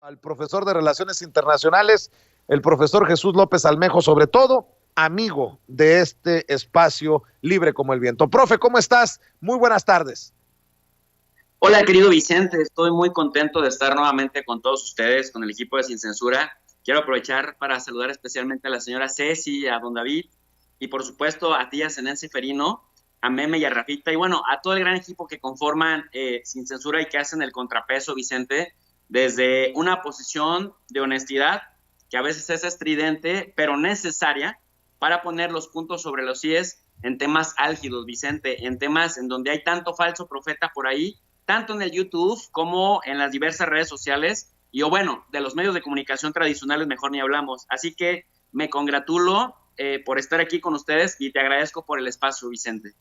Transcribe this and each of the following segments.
al profesor de Relaciones Internacionales, el profesor Jesús López Almejo, sobre todo amigo de este espacio libre como el viento. Profe, ¿cómo estás? Muy buenas tardes. Hola, querido Vicente, estoy muy contento de estar nuevamente con todos ustedes, con el equipo de Sin Censura. Quiero aprovechar para saludar especialmente a la señora Ceci, a don David, y por supuesto a tía Zenén Seferino, a Meme y a Rafita, y bueno, a todo el gran equipo que conforman Sin Censura y que hacen el contrapeso, Vicente, desde una posición de honestidad, que a veces es estridente, pero necesaria, para poner los puntos sobre los íes en temas álgidos, Vicente, en temas en donde hay tanto falso profeta por ahí, tanto en el YouTube como en las diversas redes sociales, y o bueno, de los medios de comunicación tradicionales mejor ni hablamos. Así que me congratulo por estar aquí con ustedes y te agradezco por el espacio, Vicente.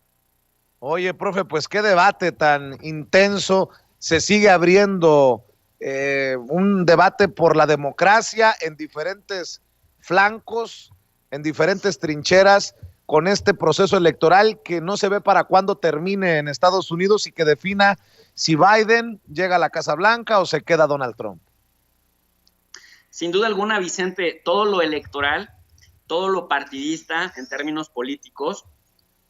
Oye, profe, pues qué debate tan intenso. Se sigue abriendo un debate por la democracia en diferentes flancos, en diferentes trincheras, con este proceso electoral que no se ve para cuándo termine en Estados Unidos y que defina si Biden llega a la Casa Blanca o se queda Donald Trump. Sin duda alguna, Vicente, todo lo electoral, todo lo partidista en términos políticos,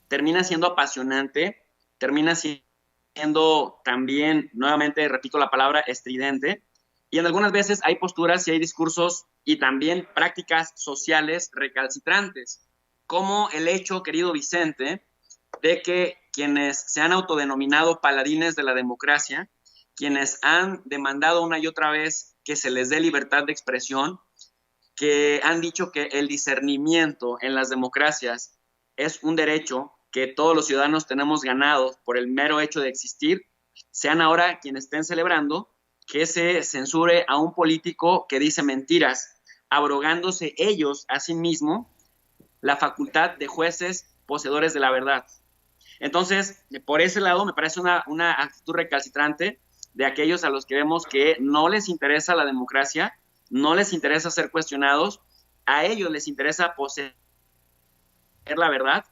termina siendo apasionante, termina siendo también, nuevamente repito la palabra, estridente, y en algunas veces hay posturas y hay discursos y también prácticas sociales recalcitrantes, como el hecho, querido Vicente, de que quienes se han autodenominado paladines de la democracia, quienes han demandado una y otra vez que se les dé libertad de expresión, que han dicho que el discernimiento en las democracias es un derecho que todos los ciudadanos tenemos ganado por el mero hecho de existir, sean ahora quienes estén celebrando que se censure a un político que dice mentiras, abrogándose ellos a sí mismos la facultad de jueces poseedores de la verdad. Entonces, por ese lado, me parece una actitud recalcitrante de aquellos a los que vemos que no les interesa la democracia, no les interesa ser cuestionados, a ellos les interesa poseer la verdad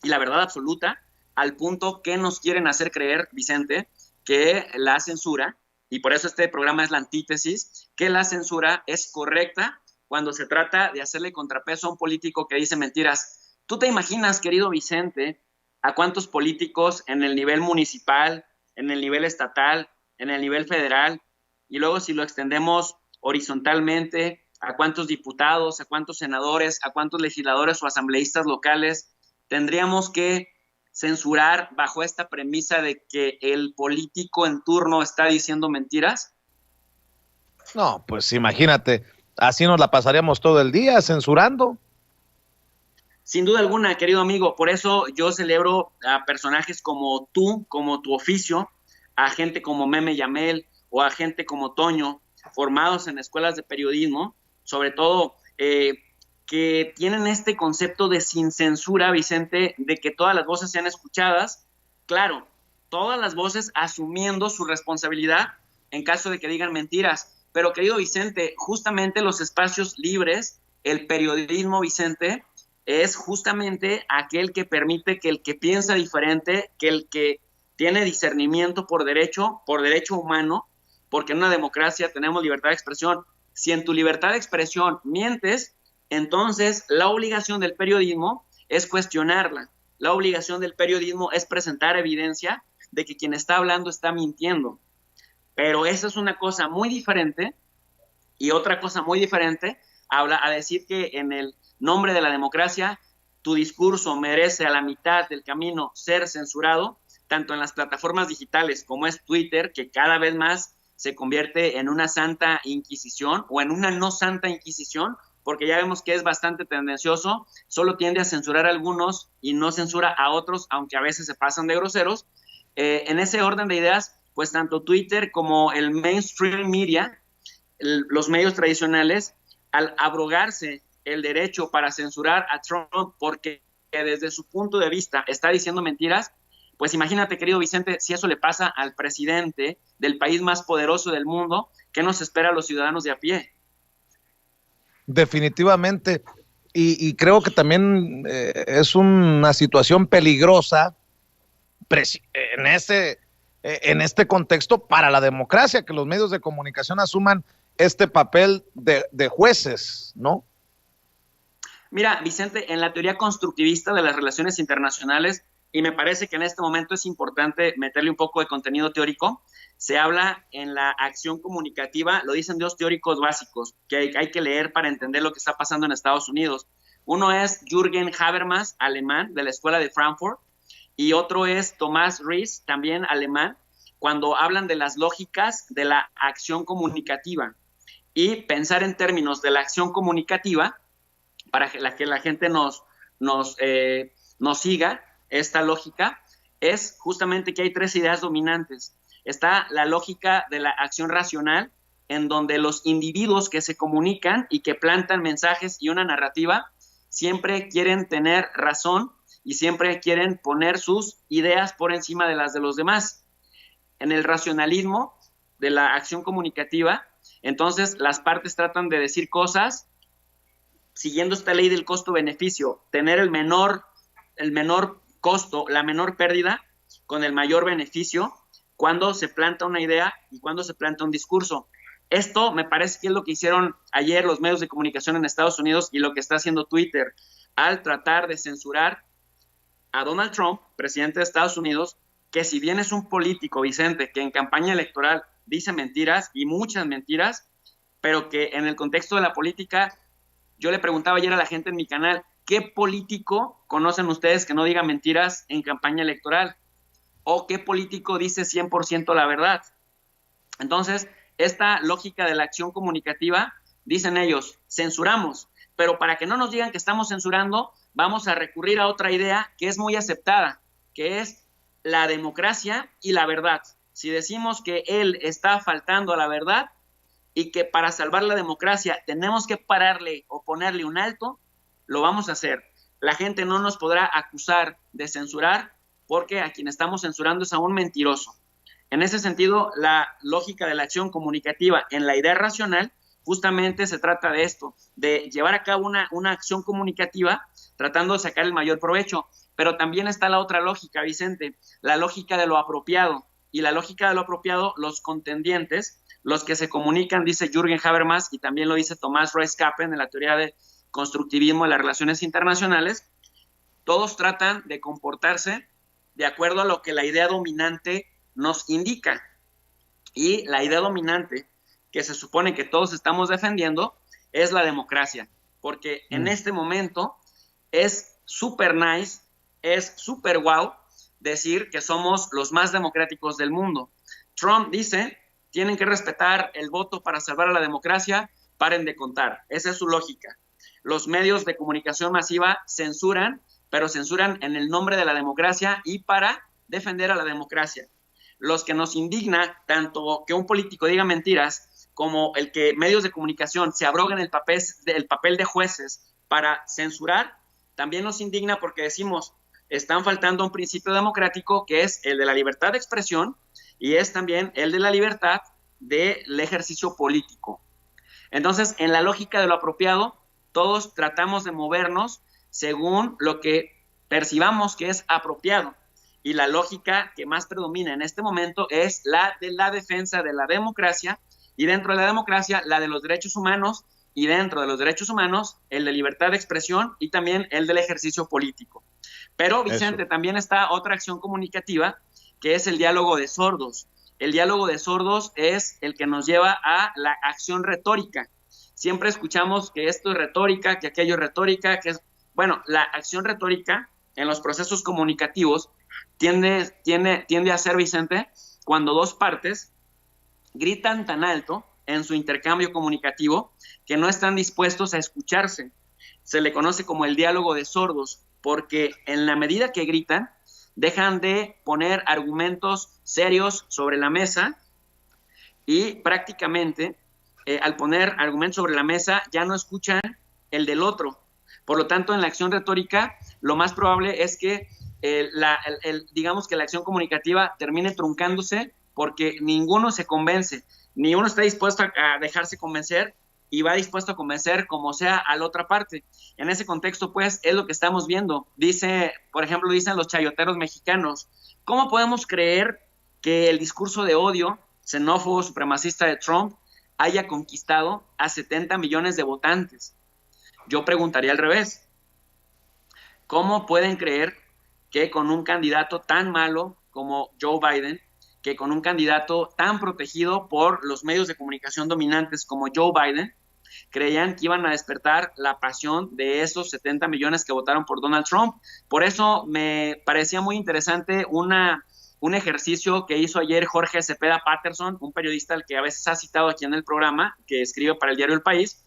y la verdad absoluta, al punto que nos quieren hacer creer, Vicente, que la censura, y por eso este programa es la antítesis, que la censura es correcta cuando se trata de hacerle contrapeso a un político que dice mentiras. ¿Tú te imaginas, querido Vicente, a cuántos políticos en el nivel municipal, en el nivel estatal, en el nivel federal, y luego si lo extendemos horizontalmente, a cuántos diputados, a cuántos senadores, a cuántos legisladores o asambleístas locales tendríamos que censurar bajo esta premisa de que el político en turno está diciendo mentiras? No, pues imagínate, así nos la pasaríamos todo el día censurando. Sin duda alguna, querido amigo, por eso yo celebro a personajes como tú, como tu oficio, a gente como Meme Yamel o a gente como Toño, formados en escuelas de periodismo, sobre todo que tienen este concepto de sin censura, Vicente, de que todas las voces sean escuchadas, claro, todas las voces asumiendo su responsabilidad en caso de que digan mentiras. Pero, querido Vicente, justamente los espacios libres, el periodismo, Vicente, es justamente aquel que permite que el que piensa diferente, que el que tiene discernimiento por derecho humano, porque en una democracia tenemos libertad de expresión. Si en tu libertad de expresión mientes, entonces la obligación del periodismo es cuestionarla. La obligación del periodismo es presentar evidencia de que quien está hablando está mintiendo. Pero esa es una cosa muy diferente, y otra cosa muy diferente habla a decir que en el nombre de la democracia tu discurso merece a la mitad del camino ser censurado, tanto en las plataformas digitales como es Twitter, que cada vez más se convierte en una santa inquisición o en una no santa inquisición, porque ya vemos que es bastante tendencioso, solo tiende a censurar a algunos y no censura a otros, aunque a veces se pasan de groseros. En ese orden de ideas, pues tanto Twitter como el mainstream media, los medios tradicionales, al abrogarse el derecho para censurar a Trump porque desde su punto de vista está diciendo mentiras, pues imagínate, querido Vicente, si eso le pasa al presidente del país más poderoso del mundo, ¿qué nos espera a los ciudadanos de a pie? Definitivamente, y creo que también es una situación peligrosa en este contexto para la democracia, que los medios de comunicación asuman este papel de jueces, ¿no? Mira, Vicente, en la teoría constructivista de las relaciones internacionales, y me parece que en este momento es importante meterle un poco de contenido teórico, se habla en la acción comunicativa, lo dicen dos teóricos básicos que hay que leer para entender lo que está pasando en Estados Unidos. Uno es Jürgen Habermas, alemán, de la Escuela de Frankfurt, y otro es Thomas Ries, también alemán, cuando hablan de las lógicas de la acción comunicativa. Y pensar en términos de la acción comunicativa, para que la gente nos siga esta lógica, es justamente que hay tres ideas dominantes. Está la lógica de la acción racional, en donde los individuos que se comunican y que plantan mensajes y una narrativa siempre quieren tener razón y siempre quieren poner sus ideas por encima de las de los demás. En el racionalismo de la acción comunicativa, entonces las partes tratan de decir cosas siguiendo esta ley del costo-beneficio, tener el menor costo, la menor pérdida con el mayor beneficio cuando se planta una idea y cuando se planta un discurso. Esto me parece que es lo que hicieron ayer los medios de comunicación en Estados Unidos y lo que está haciendo Twitter al tratar de censurar a Donald Trump, presidente de Estados Unidos, que si bien es un político, Vicente, que en campaña electoral dice mentiras y muchas mentiras, pero que en el contexto de la política, yo le preguntaba ayer a la gente en mi canal, ¿qué político conocen ustedes que no diga mentiras en campaña electoral? ¿O qué político dice 100% la verdad? Entonces, esta lógica de la acción comunicativa, dicen ellos, censuramos, pero para que no nos digan que estamos censurando, vamos a recurrir a otra idea que es muy aceptada, que es la democracia y la verdad. Si decimos que él está faltando a la verdad y que para salvar la democracia tenemos que pararle o ponerle un alto, lo vamos a hacer. La gente no nos podrá acusar de censurar porque a quien estamos censurando es a un mentiroso. En ese sentido, la lógica de la acción comunicativa en la idea racional justamente se trata de esto, de llevar a cabo una acción comunicativa tratando de sacar el mayor provecho. Pero también está la otra lógica, Vicente, la lógica de lo apropiado. Y la lógica de lo apropiado, los contendientes, los que se comunican, dice Jürgen Habermas y también lo dice Thomas Royce-Kappen en la teoría de constructivismo de las relaciones internacionales, todos tratan de comportarse de acuerdo a lo que la idea dominante nos indica. Y la idea dominante que se supone que todos estamos defendiendo es la democracia, porque en este momento es súper nice, es súper guau decir que somos los más democráticos del mundo. Trump dice, tienen que respetar el voto para salvar a la democracia, paren de contar. Esa es su lógica. Los medios de comunicación masiva censuran, pero censuran en el nombre de la democracia y para defender a la democracia. Los que nos indigna, tanto que un político diga mentiras, como el que medios de comunicación se abroguen el papel de jueces para censurar, también nos indigna porque decimos, están faltando un principio democrático que es el de la libertad de expresión y es también el de la libertad del ejercicio político. Entonces, en la lógica de lo apropiado, todos tratamos de movernos según lo que percibamos que es apropiado. Y la lógica que más predomina en este momento es la de la defensa de la democracia y dentro de la democracia la de los derechos humanos y dentro de los derechos humanos el de libertad de expresión y también el del ejercicio político. Pero, Vicente, también está otra acción comunicativa que es el diálogo de sordos. El diálogo de sordos es el que nos lleva a la acción retórica. Siempre escuchamos que esto es retórica, que aquello es retórica, que es... Bueno, la acción retórica en los procesos comunicativos tiende a ser, Vicente, cuando dos partes gritan tan alto en su intercambio comunicativo que no están dispuestos a escucharse. Se le conoce como el diálogo de sordos, porque en la medida que gritan, dejan de poner argumentos serios sobre la mesa y prácticamente al poner argumentos sobre la mesa ya no escuchan el del otro. Por lo tanto, en la acción retórica, lo más probable es que digamos que la acción comunicativa termine truncándose porque ninguno se convence, ni uno está dispuesto a dejarse convencer y va dispuesto a convencer como sea a la otra parte. En ese contexto, pues, es lo que estamos viendo. Por ejemplo, dicen los chayoteros mexicanos, ¿cómo podemos creer que el discurso de odio xenófobo, supremacista de Trump haya conquistado a 70 millones de votantes. Yo preguntaría al revés. ¿Cómo pueden creer que con un candidato tan malo como Joe Biden, que con un candidato tan protegido por los medios de comunicación dominantes como Joe Biden, creían que iban a despertar la pasión de esos 70 millones que votaron por Donald Trump? Por eso me parecía muy interesante un ejercicio que hizo ayer Jorge Cepeda Patterson, un periodista al que a veces ha citado aquí en el programa, que escribe para el diario El País,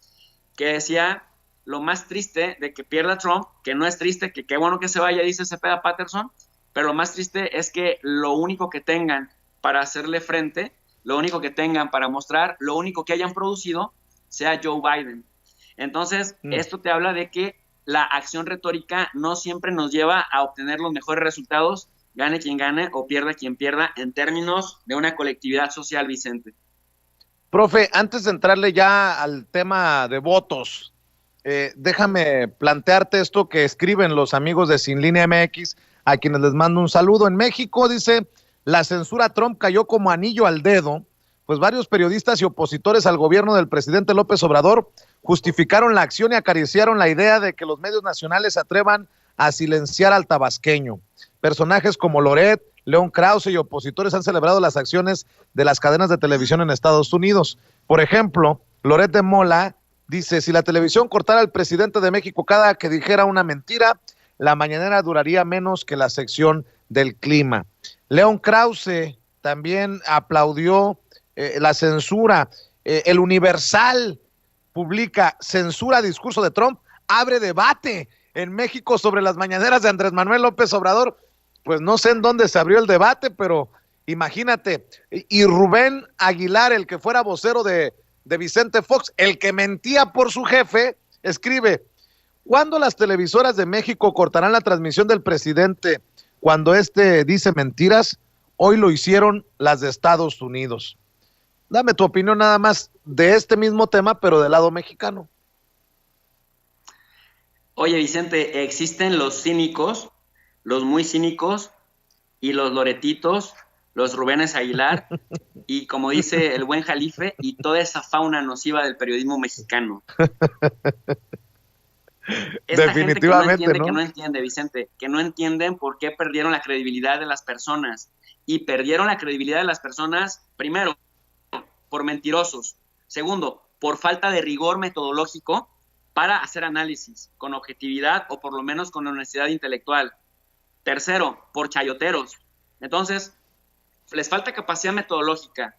que decía: lo más triste de que pierda Trump, que no es triste, que qué bueno que se vaya, dice Cepeda Patterson, pero lo más triste es que lo único que tengan para hacerle frente, lo único que tengan para mostrar, lo único que hayan producido, sea Joe Biden. Entonces, esto te habla de que la acción retórica no siempre nos lleva a obtener los mejores resultados, gane quien gane o pierda quien pierda, en términos de una colectividad social, Vicente. Profe, antes de entrarle ya al tema de votos, déjame plantearte esto que escriben los amigos de Sin Línea MX, a quienes les mando un saludo. En México, dice, la censura a Trump cayó como anillo al dedo, pues varios periodistas y opositores al gobierno del presidente López Obrador justificaron la acción y acariciaron la idea de que los medios nacionales se atrevan a silenciar al tabasqueño. Personajes como Loret, León Krause y opositores han celebrado las acciones de las cadenas de televisión en Estados Unidos. Por ejemplo, Loret de Mola dice: si la televisión cortara al presidente de México cada que dijera una mentira, la mañanera duraría menos que la sección del clima. León Krause también aplaudió la censura. El Universal publica: censura discurso de Trump, abre debate en México sobre las mañaneras de Andrés Manuel López Obrador. Pues no sé en dónde se abrió el debate, pero imagínate. Y Rubén Aguilar, el que fuera vocero de Vicente Fox, el que mentía por su jefe, escribe: ¿cuándo las televisoras de México cortarán la transmisión del presidente cuando éste dice mentiras? Hoy lo hicieron las de Estados Unidos. Dame tu opinión nada más de este mismo tema, pero del lado mexicano. Oye, Vicente, existen los cínicos, los muy cínicos, y los Loretitos, los Rubénes Aguilar, y como dice el buen Jalife, y toda esa fauna nociva del periodismo mexicano. Esta Definitivamente, gente que no entiende, Vicente, que no entienden por qué perdieron la credibilidad de las personas. Y perdieron la credibilidad de las personas, primero, por mentirosos. Segundo, por falta de rigor metodológico para hacer análisis con objetividad o por lo menos con honestidad intelectual. Tercero, por chayoteros. Entonces, les falta capacidad metodológica.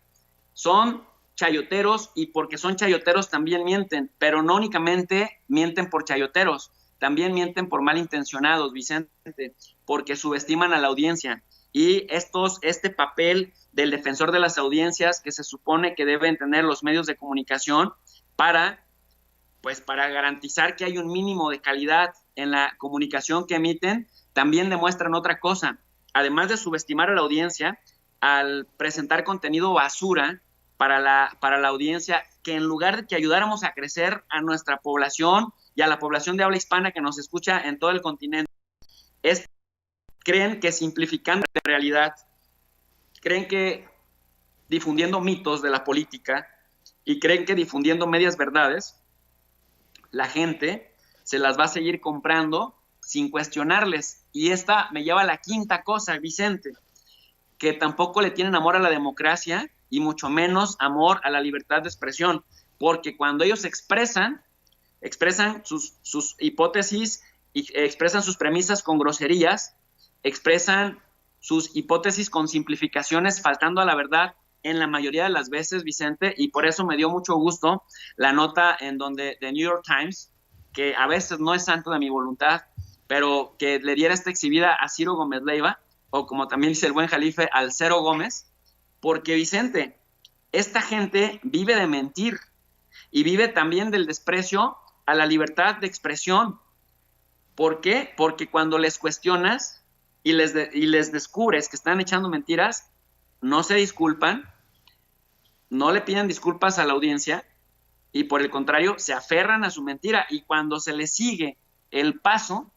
Son chayoteros y porque son chayoteros también mienten, pero no únicamente mienten por chayoteros, también mienten por malintencionados, Vicente, porque subestiman a la audiencia. Y este papel del defensor de las audiencias que se supone que deben tener los medios de comunicación para garantizar que hay un mínimo de calidad en la comunicación que emiten, también demuestran otra cosa. Además de subestimar a la audiencia, al presentar contenido basura para la audiencia, que en lugar de que ayudáramos a crecer a nuestra población y a la población de habla hispana que nos escucha en todo el continente, creen que simplificando la realidad, creen que difundiendo mitos de la política y creen que difundiendo medias verdades, la gente se las va a seguir comprando sin cuestionarles. Y esta me lleva a la quinta cosa, Vicente, que tampoco le tienen amor a la democracia y mucho menos amor a la libertad de expresión, porque cuando ellos expresan sus hipótesis y expresan sus premisas con groserías, expresan sus hipótesis con simplificaciones, faltando a la verdad en la mayoría de las veces, Vicente, y por eso me dio mucho gusto la nota en donde The New York Times, que a veces no es santo de mi voluntad, pero que le diera esta exhibida a Ciro Gómez Leiva, o como también dice el buen Jalife, al Cero Gómez, porque, Vicente, esta gente vive de mentir y vive también del desprecio a la libertad de expresión. ¿Por qué? Porque cuando les cuestionas y les descubres que están echando mentiras, no se disculpan, no le piden disculpas a la audiencia y por el contrario se aferran a su mentira, y cuando se les sigue el paso,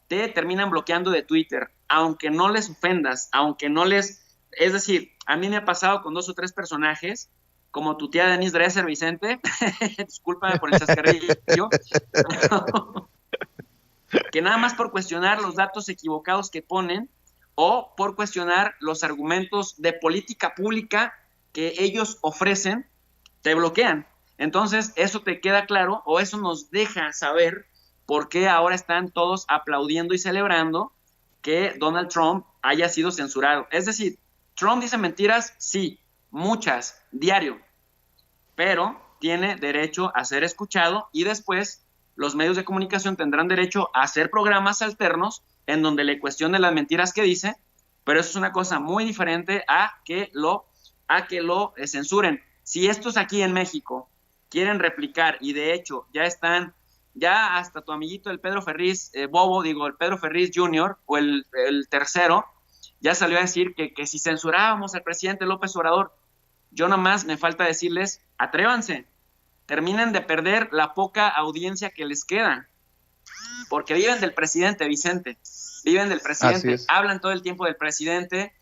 te terminan bloqueando de Twitter, aunque no les ofendas, aunque no les... Es decir, a mí me ha pasado con 2 o 3 personajes como tu tía Denise Dresser, Vicente, discúlpame por el chascarrillo, que nada más por cuestionar los datos equivocados que ponen o por cuestionar los argumentos de política pública que ellos ofrecen, te bloquean. Entonces, eso te queda claro, o eso nos deja saber por qué ahora están todos aplaudiendo y celebrando que Donald Trump haya sido censurado. Es decir, Trump dice mentiras, sí, muchas, diario, pero tiene derecho a ser escuchado y después los medios de comunicación tendrán derecho a hacer programas alternos en donde le cuestione las mentiras que dice, pero eso es una cosa muy diferente a que lo censuren. Si estos aquí en México quieren replicar y de hecho ya hasta tu amiguito el Pedro Ferriz, el Pedro Ferriz Jr. o el tercero, ya salió a decir que si censurábamos al presidente López Obrador, yo nomás me falta decirles, atrévanse, terminen de perder la poca audiencia que les queda, porque viven del presidente, Vicente, viven del presidente, hablan todo el tiempo del presidente,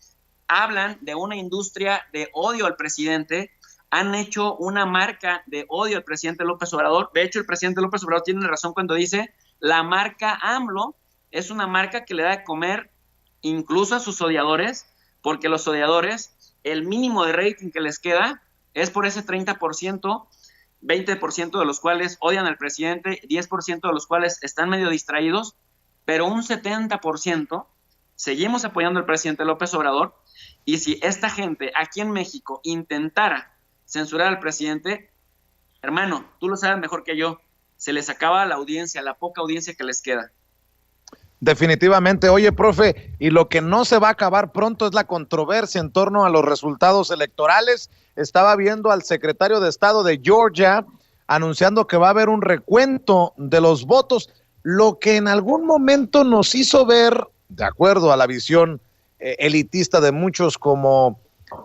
hablan de una industria de odio al presidente, han hecho una marca de odio al presidente López Obrador. De hecho, el presidente López Obrador tiene razón cuando dice, la marca AMLO es una marca que le da de comer incluso a sus odiadores, porque los odiadores, el mínimo de rating que les queda es por ese 30%, 20% de los cuales odian al presidente, 10% de los cuales están medio distraídos, pero un 70% seguimos apoyando al presidente López Obrador. Y si esta gente aquí en México intentara censurar al presidente, hermano, tú lo sabes mejor que yo, se les acaba la audiencia, la poca audiencia que les queda. Definitivamente. Oye, profe, y lo que no se va a acabar pronto es la controversia en torno a los resultados electorales. Estaba viendo al secretario de Estado de Georgia anunciando que va a haber un recuento de los votos, lo que en algún momento nos hizo ver, de acuerdo a la visión elitista de muchos, como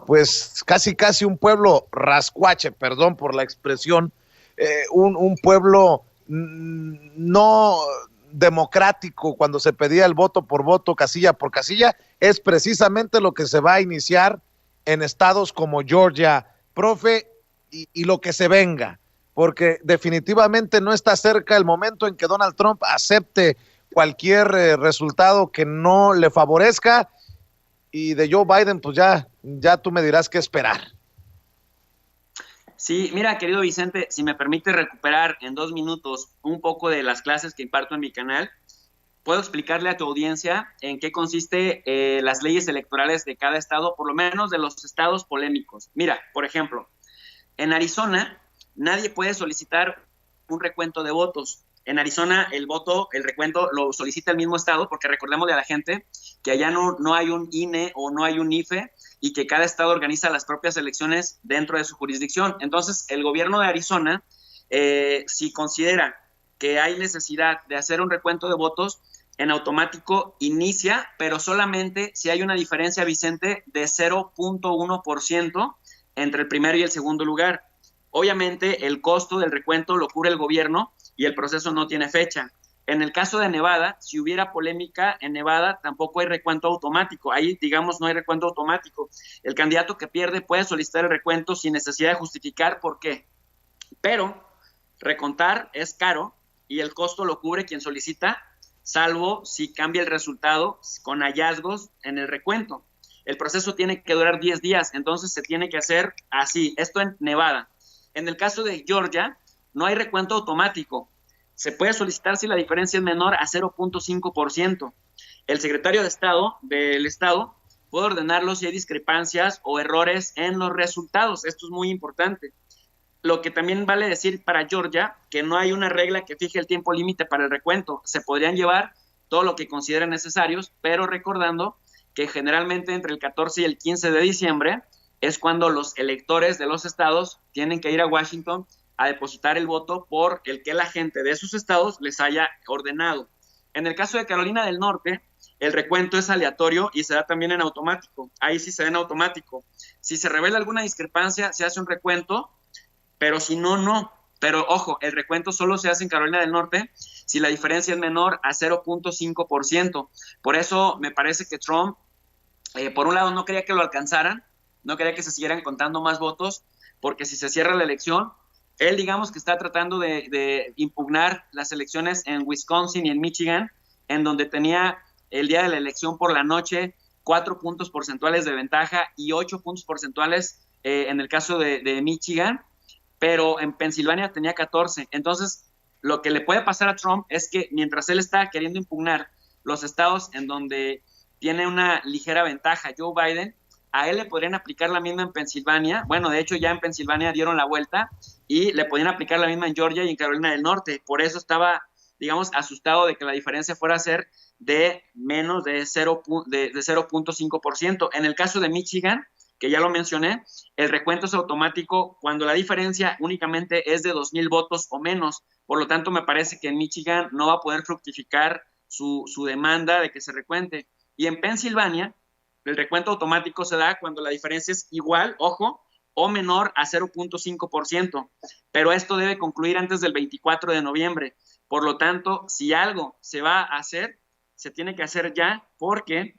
pues casi un pueblo rascuache, perdón por la expresión, un pueblo no democrático cuando se pedía el voto por voto, casilla por casilla, es precisamente lo que se va a iniciar en estados como Georgia, profe, y lo que se venga, porque definitivamente no está cerca el momento en que Donald Trump acepte cualquier resultado que no le favorezca, y de Joe Biden, pues ya tú me dirás qué esperar. Sí, mira, querido Vicente, si me permite recuperar en 2 minutos un poco de las clases que imparto en mi canal, puedo explicarle a tu audiencia en qué consiste las leyes electorales de cada estado, por lo menos de los estados polémicos. Mira, por ejemplo, en Arizona nadie puede solicitar un recuento de votos. En Arizona el recuento lo solicita el mismo estado, porque recordémosle a la gente que allá no hay un INE o no hay un IFE, y que cada estado organiza las propias elecciones dentro de su jurisdicción. Entonces, el gobierno de Arizona, si considera que hay necesidad de hacer un recuento de votos, en automático inicia, pero solamente si hay una diferencia, Vicente, de 0.1% entre el primero y el segundo lugar. Obviamente, el costo del recuento lo cubre el gobierno y el proceso no tiene fecha. En el caso de Nevada, si hubiera polémica en Nevada, tampoco hay recuento automático. Ahí, digamos, no hay recuento automático. El candidato que pierde puede solicitar el recuento sin necesidad de justificar por qué. Pero recontar es caro y el costo lo cubre quien solicita, salvo si cambia el resultado con hallazgos en el recuento. El proceso tiene que durar 10 días, entonces se tiene que hacer así. Esto en Nevada. En el caso de Georgia, no hay recuento automático. Se puede solicitar si la diferencia es menor a 0.5%. El secretario de Estado del Estado puede ordenarlo si hay discrepancias o errores en los resultados. Esto es muy importante. Lo que también vale decir para Georgia, que no hay una regla que fije el tiempo límite para el recuento. Se podrían llevar todo lo que consideren necesarios, pero recordando que generalmente entre el 14 y el 15 de diciembre es cuando los electores de los estados tienen que ir a Washington a depositar el voto por el que la gente de esos estados les haya ordenado. En el caso de Carolina del Norte, el recuento es aleatorio y se da también en automático. Ahí sí se da en automático. Si se revela alguna discrepancia, se hace un recuento, pero si no, no. Pero ojo, el recuento solo se hace en Carolina del Norte si la diferencia es menor a 0.5%. Por eso me parece que Trump, por un lado, no quería que lo alcanzaran, no quería que se siguieran contando más votos, porque si se cierra la elección, él digamos que está tratando de impugnar las elecciones en Wisconsin y en Michigan, en donde tenía el día de la elección por la noche 4 puntos porcentuales de ventaja y 8 puntos porcentuales en el caso de Michigan, pero en Pensilvania tenía 14. Entonces, lo que le puede pasar a Trump es que mientras él está queriendo impugnar los estados en donde tiene una ligera ventaja Joe Biden, a él le podrían aplicar la misma en Pensilvania. Bueno, de hecho ya en Pensilvania dieron la vuelta y le podían aplicar la misma en Georgia y en Carolina del Norte. Por eso estaba, digamos, asustado de que la diferencia fuera a ser de menos de 0.5%. En el caso de Michigan, que ya lo mencioné, el recuento es automático cuando la diferencia únicamente es de 2,000 votos o menos. Por lo tanto, me parece que en Michigan no va a poder fructificar su demanda de que se recuente. Y en Pensilvania, el recuento automático se da cuando la diferencia es igual, ojo, o menor a 0.5%. Pero esto debe concluir antes del 24 de noviembre. Por lo tanto, si algo se va a hacer, se tiene que hacer ya porque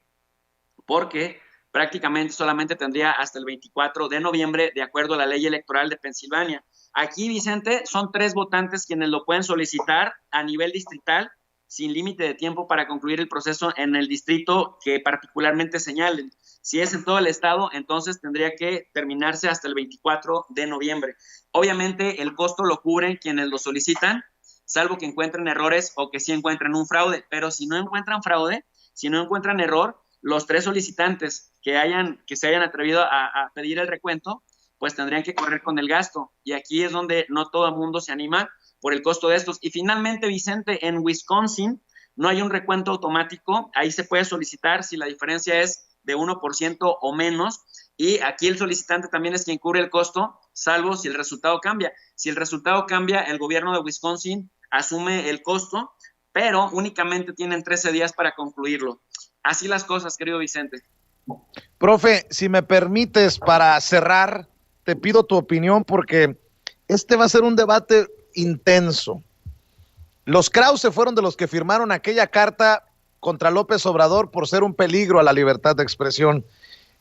prácticamente solamente tendría hasta el 24 de noviembre, de acuerdo a la ley electoral de Pensilvania. Aquí, Vicente, son 3 votantes quienes lo pueden solicitar a nivel distrital, sin límite de tiempo para concluir el proceso en el distrito que particularmente señalen. Si es en todo el estado, entonces tendría que terminarse hasta el 24 de noviembre. Obviamente, el costo lo cubren quienes lo solicitan, salvo que encuentren errores o que sí encuentren un fraude. Pero si no encuentran fraude, si no encuentran error, los 3 solicitantes que se hayan atrevido a pedir el recuento, pues tendrían que correr con el gasto. Y aquí es donde no todo el mundo se anima por el costo de estos. Y finalmente, Vicente, en Wisconsin no hay un recuento automático. Ahí se puede solicitar si la diferencia es de 1% o menos. Y aquí el solicitante también es quien cubre el costo, salvo si el resultado cambia. Si el resultado cambia, el gobierno de Wisconsin asume el costo, pero únicamente tienen 13 días para concluirlo. Así las cosas, querido Vicente. Profe, si me permites, para cerrar, te pido tu opinión porque este va a ser un debate intenso. Los Krause fueron de los que firmaron aquella carta contra López Obrador por ser un peligro a la libertad de expresión.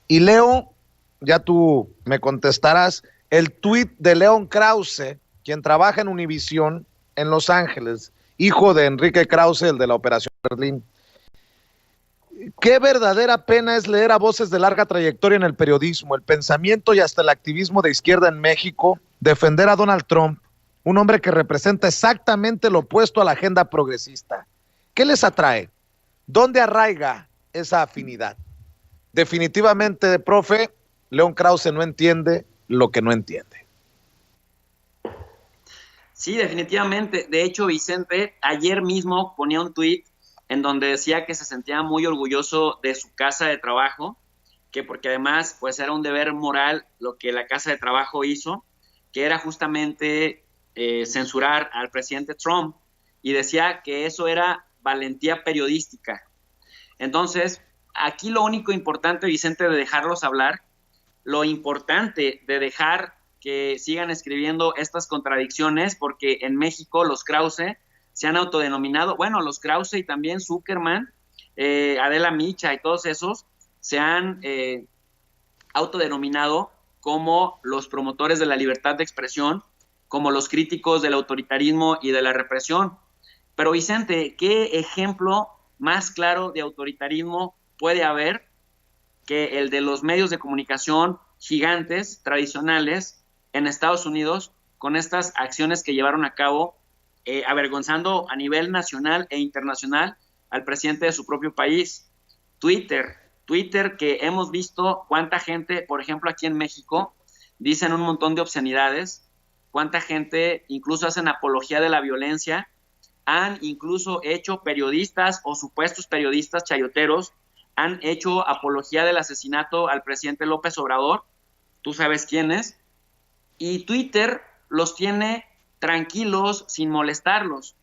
Y leo, ya tú me contestarás, el tuit de León Krause, quien trabaja en Univisión en Los Ángeles, hijo de Enrique Krause, el de la Operación Berlín. Qué verdadera pena es leer a voces de larga trayectoria en el periodismo, el pensamiento y hasta el activismo de izquierda en México defender a Donald Trump, un hombre que representa exactamente lo opuesto a la agenda progresista. ¿Qué les atrae? ¿Dónde arraiga esa afinidad? Definitivamente, profe, León Krause no entiende lo que no entiende. Sí, definitivamente. De hecho, Vicente, ayer mismo ponía un tuit en donde decía que se sentía muy orgulloso de su casa de trabajo, que porque además pues era un deber moral lo que la casa de trabajo hizo, que era justamente censurar al presidente Trump, y decía que eso era valentía periodística. Entonces, aquí lo único importante, Vicente, de dejarlos hablar, lo importante de dejar que sigan escribiendo estas contradicciones, porque en México los Krause se han autodenominado, bueno, los Krause y también Zuckerman, Adela Micha y todos esos se han autodenominado como los promotores de la libertad de expresión, como los críticos del autoritarismo y de la represión. Pero Vicente, ¿qué ejemplo más claro de autoritarismo puede haber que el de los medios de comunicación gigantes, tradicionales, en Estados Unidos, con estas acciones que llevaron a cabo, avergonzando a nivel nacional e internacional al presidente de su propio país? Twitter, que hemos visto cuánta gente, por ejemplo aquí en México, dicen un montón de obscenidades, cuánta gente incluso hacen apología de la violencia, han incluso hecho periodistas o supuestos periodistas chayoteros, han hecho apología del asesinato al presidente López Obrador, tú sabes quién es, y Twitter los tiene tranquilos sin molestarlos.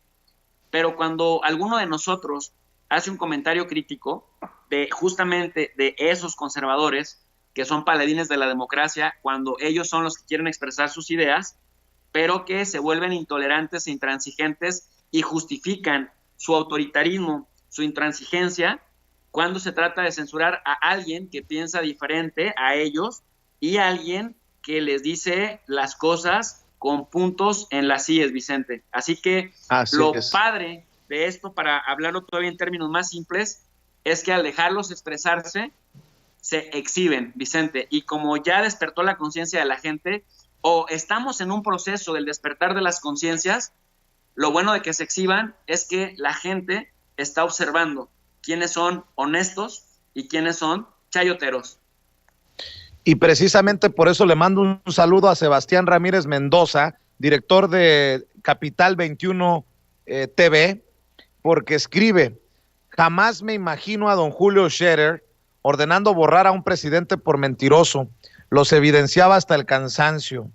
Pero cuando alguno de nosotros hace un comentario crítico de justamente de esos conservadores que son paladines de la democracia, cuando ellos son los que quieren expresar sus ideas, pero que se vuelven intolerantes e intransigentes y justifican su autoritarismo, su intransigencia, cuando se trata de censurar a alguien que piensa diferente a ellos y a alguien que les dice las cosas con puntos en las IES, Vicente. Así que padre de esto, para hablarlo todavía en términos más simples, es que al dejarlos expresarse, se exhiben, Vicente. Y como ya despertó la conciencia de la gente, o estamos en un proceso del despertar de las conciencias, lo bueno de que se exhiban es que la gente está observando quiénes son honestos y quiénes son chayoteros. Y precisamente por eso le mando un saludo a Sebastián Ramírez Mendoza, director de Capital 21 TV, porque escribe: jamás me imagino a don Julio Scherer ordenando borrar a un presidente por mentiroso. Los evidenciaba hasta el cansancio.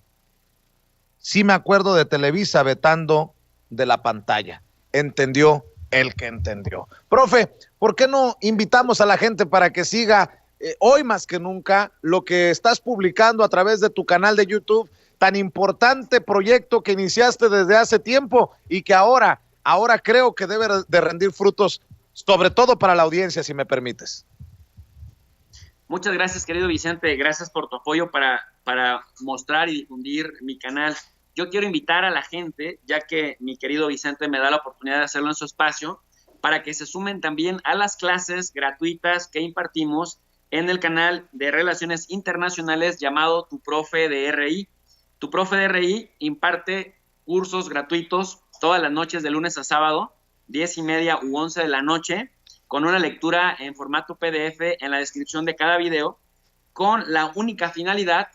Sí me acuerdo de Televisa vetando de la pantalla. Entendió el que entendió. Profe, ¿por qué no invitamos a la gente para que siga hoy más que nunca lo que estás publicando a través de tu canal de YouTube, tan importante proyecto que iniciaste desde hace tiempo y que ahora creo que debe de rendir frutos, sobre todo para la audiencia, si me permites? Muchas gracias, querido Vicente. Gracias por tu apoyo para mostrar y difundir mi canal. Yo quiero invitar a la gente, ya que mi querido Vicente me da la oportunidad de hacerlo en su espacio, para que se sumen también a las clases gratuitas que impartimos en el canal de Relaciones Internacionales llamado Tu Profe de RI. Tu Profe de RI imparte cursos gratuitos todas las noches de lunes a sábado, 10:30 u 11 de la noche, con una lectura en formato PDF en la descripción de cada video, con la única finalidad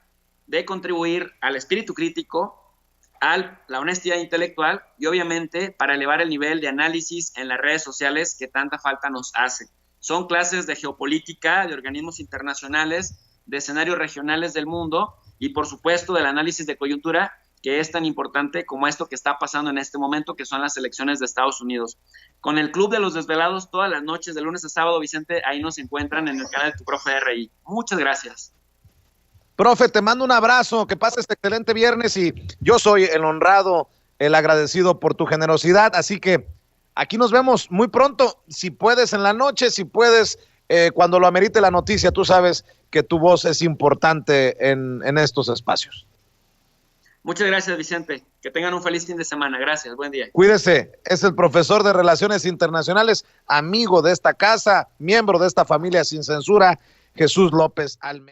de contribuir al espíritu crítico, a la honestidad intelectual y obviamente para elevar el nivel de análisis en las redes sociales que tanta falta nos hace. Son clases de geopolítica, de organismos internacionales, de escenarios regionales del mundo y por supuesto del análisis de coyuntura, que es tan importante como esto que está pasando en este momento, que son las elecciones de Estados Unidos. Con el Club de los Desvelados todas las noches de lunes a sábado, Vicente, ahí nos encuentran en el canal de Tu Profe de RI. Muchas gracias. Profe, te mando un abrazo, que pases este excelente viernes y yo soy el honrado, el agradecido por tu generosidad, así que aquí nos vemos muy pronto, si puedes en la noche, si puedes cuando lo amerite la noticia. Tú sabes que tu voz es importante en estos espacios. Muchas gracias, Vicente. Que tengan un feliz fin de semana. Gracias. Buen día. Cuídese. Es el profesor de Relaciones Internacionales, amigo de esta casa, miembro de esta familia sin censura, Jesús López Almeida.